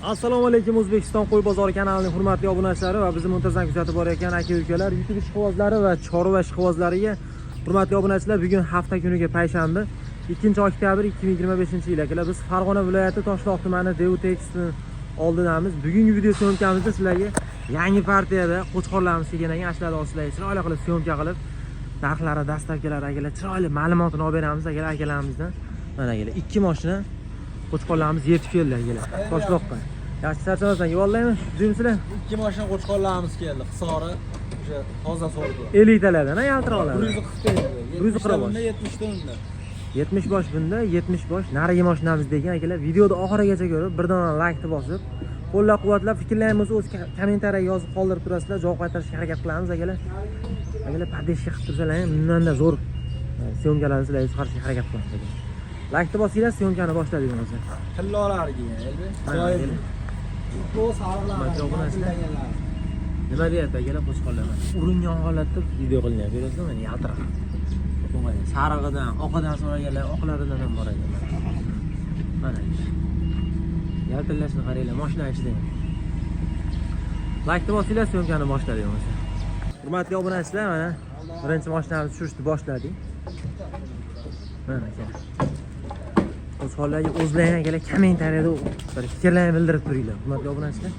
Assalomu alaykum, O'zbekiston qo'y bozori kanalining hurmatli obunachilari va bizni muntazam kuzatib borayotgan aka-ukalar, YouTube ishqibozlari va chorva ishqibozlariga hurmatli obunachilar, bugun hafta kuniga payshanba 2-oktyabr 2025-yil akalar. Biz Farg'ona viloyati Toshloq tumani Deutex'ni oldinamiz. Bugungi video syomkamizda sizlarga yangi partiyada qo'chqorlarimiz kelgan ekan, ashlar ostidagi chiroyli qilib syomka qilib, narxlari, dastavkalari akalar chiroyli ma'lumotini olib beramiz akalarimizdan. Mana akalar, 2 mashina qo'chqorlarimiz yetib keldi akalar. Toshloqqa. Yaxshi charchamasdan yuvallaymi? Jumsizlar. 2 mashina qo'chqorlarimiz keldi. Hisori o'sha toza so'rdi. 50 talardan, yaltiroqlar. 140 bunda 70 tonna. 70 bosh bunda, 70 bosh narigi mashinamiz degan akalar. Videoni oxirigacha ko'rib, bir dona like bosib, qo'llab-quvvatlab, fikrlaringizni o'z kommentariyaga yozib qoldirib turasizlar. Javob qaytarishga harakat qilamiz akalar. Akalar, padeshga qilib tursalar ham bundanda zo'r syomkalarni sizlarga chiqarishga harakat qilamiz akalar. Like bosinglar, syomkani boshladik o'zi. Tillolarga elbi. Bu sariqlar. Nima deyapti akalar qo'chqorlar? Uringan holatda video qilyapti. Ko'rasizmi? Mana yaltiroq. Sarig'idan, oqidan so'raganlar, oqlaridan ham bor ekan. Mana ish. Yaltillashni qaranglar, mashina ichida. Like bosinglar, syomkani boshladik o'zi. Hurmatli obunachilar, mana birinchi mashinamizni tushirishni boshladik. Mana akalar. Qo'chqorlarga o'zlaring akalar kommentariyada bir fikrlarni bildirib turinglar. Hurmatli obunachilar.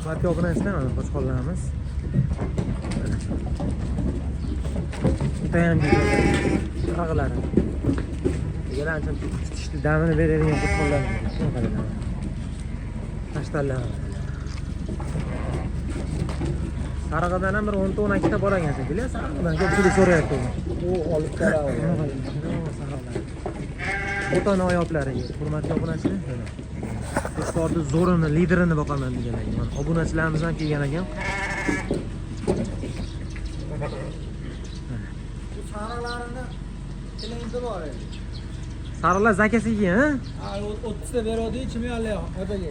Hurmatli obunachilar, mana qo'chqorlarimiz. Bittayam qag'ilari. Degan ancha tutishni damini beradigan qo'chqorlar. Tashtallar. Sarig'idan ham bir 10-12 ta bor ekan shekilli. Sarig'idan ko'pchilik so'rayapti. U olib keladi. O'tani oyoqlariga. Hurmatli obunachilar. Qo'chqorni zo'rini, liderini boqaman degan ekan. Mana obunachilarimiz ham kelgan ekan. Bu sariqlarini tilinti bor edi. Sariqlar zakasiga, ha? Ha, 30 ta beradi, chimyonlar otaga.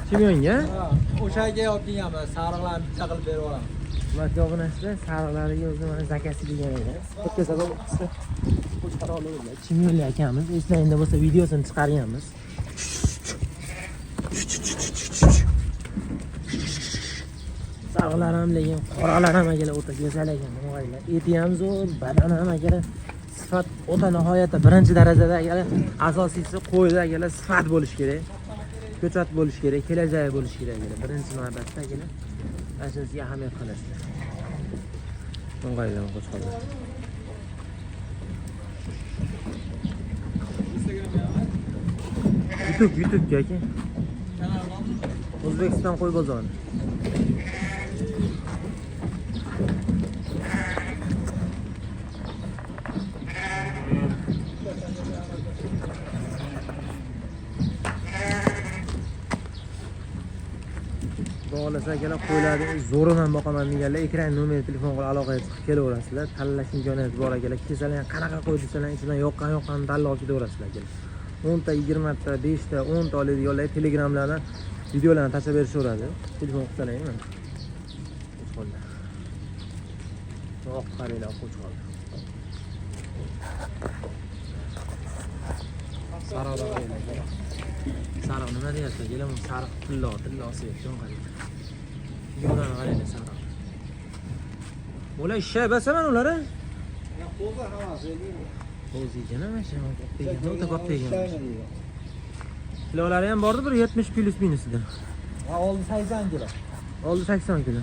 Chimyonga? Ha, o'shaga olib kelganman, sariqlarni bitta qilib berib olaman. Hurmatli obunachilar, sariqlariga o'zi mana zakasi degan ekan. Bitta sabab qo'chqor olib chimyonli akamiz, eslaringda bo'lsa videosini chiqarganmiz. Sariqlar ham lekin qoralar ham akalar o'ta go'zal ekan, mo'g'aylar. Eti ham zo'r, badani ham akalar sifat o'ta nihoyatda birinchi darajada akalar. Asosiysi qo'yda akalar sifat bo'lish kerak. Ko'chat bo'lish kerak, kelajagi bo'lish kerak akalar. Birinchi navbatda akalar asosiy ahamiyat qilasizlar. Mo'g'aylar qo'chqorlar. YouTube aka. O'zbekiston qo'y bozori. Xohlasa akalar qo'ylarni zo'rini ham boqaman deganlar, ekran nomer telefon qilib aloqaga chiqib kelaverasizlar. Tanlash imkoniyati bor akalar. Kelsalar ham qanaqa qo'y desalar, ichidan yoqqan tanlab olib ketaverasizlar akalar. 10 ta, 20 ta, 5 ta, 10 ta olib yo'llaydi. Telegramlardan videolarni tashlab berishaveradi. Telefon qilsalar ham. Qo'chqorlar. Oq qaranglar, qo'chqorlar. Sariq. Sariq nima deyapti? Keling, sariq tillo osyapti, qarang. Yo'ldan qarang sariq. Ular ishga basaman ular. Qo'zi hammasi deydi. O'ziga nima shu? O'ta ko'p degan. Ishlaymi deydi. Kilolari ham bordi bir 70 plus minusida. Ha, oldi 80 kilo. Oldi 80 kilo.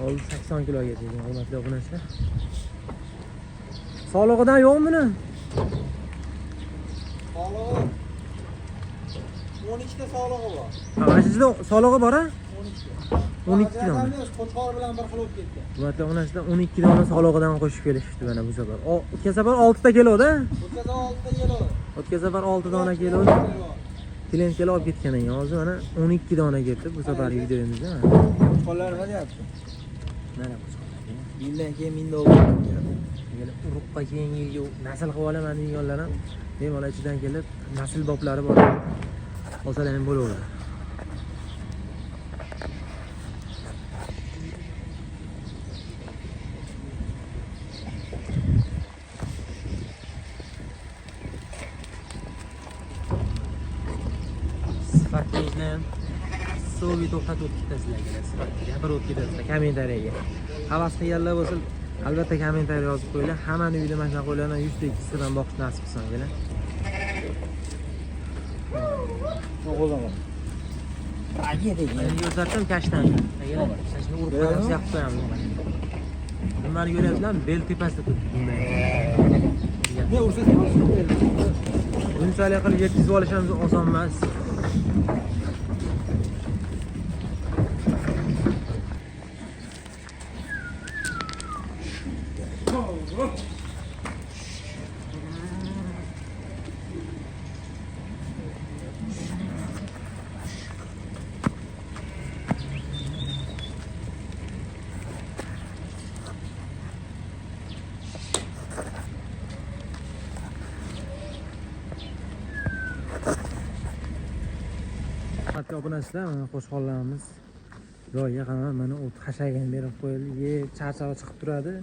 Oldi 80 kiloga deydi, hurmatli obunachilar. Solig'idan yo'qmi buni? Solig'i 12 ta solig'i bor. Mana sizda solig'i bor-a? 12. 12 dona. Qo'chqor bilan bir xil bo'lib ketdi. Hurmatli obunachilar 12 dona solig'idan qo'shib kelishdi mana bu safar. O'tgan safar 6 ta kilo-da. O'tgan safar 6 ta kilo. O'tgan safar 6 dona kilo. Klientlar olib ketgan ekan. Hozir mana 12 dona ketdi bu safargi videomizda. Qo'llar nima deyapti? Mana bu. Yildan keyin minda olib. Urug'qa keyin yilga nasl qilib olaman deganlar ham bemalol ichidan kelib nasl boblari bor. Olsalar ham bo'laveradi. Sifatli ham so'vi to'xtatib o'tib ketasizlar, sifatli bir o'tib ketasizlar kommentariyaga. Havas qilganlar bo'lsa albatta kommentariy yozib qo'yinglar. Hammani uyida mana shunaqa qo'ylardan 100 ta 200 tadan boqish nasib qilsin, kelar. Qo'zaman. Aje degan. Mana ko'rsatdim kashdan. Agar shashni urib qo'yamiz, yoqib qo'yamiz. Nimani ko'ryapsizlarmi? Bel tepasida turibdi bunday. Ne ursangiz Bunchalik qilib yetkazib olish ham oson emas. Hurmatli obunachilar, mana qo'shqonlarimiz joyiga qaraman, mana o't hashagan berib qo'yildi. Yeb charchab chiqib turadi.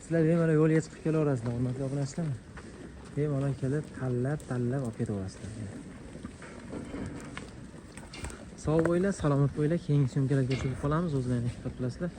Sizlar bemalol yo'lga chiqib kelaverasizlar, hurmatli obunachilar. Bemalol kelib, tanlab olib ketaverasizlar. Sog' bo'linglar, salomat bo'linglar. Keyingi syomkalarga ko'chib qolamiz, o'zlaringiz ehtiyot qilasizlar.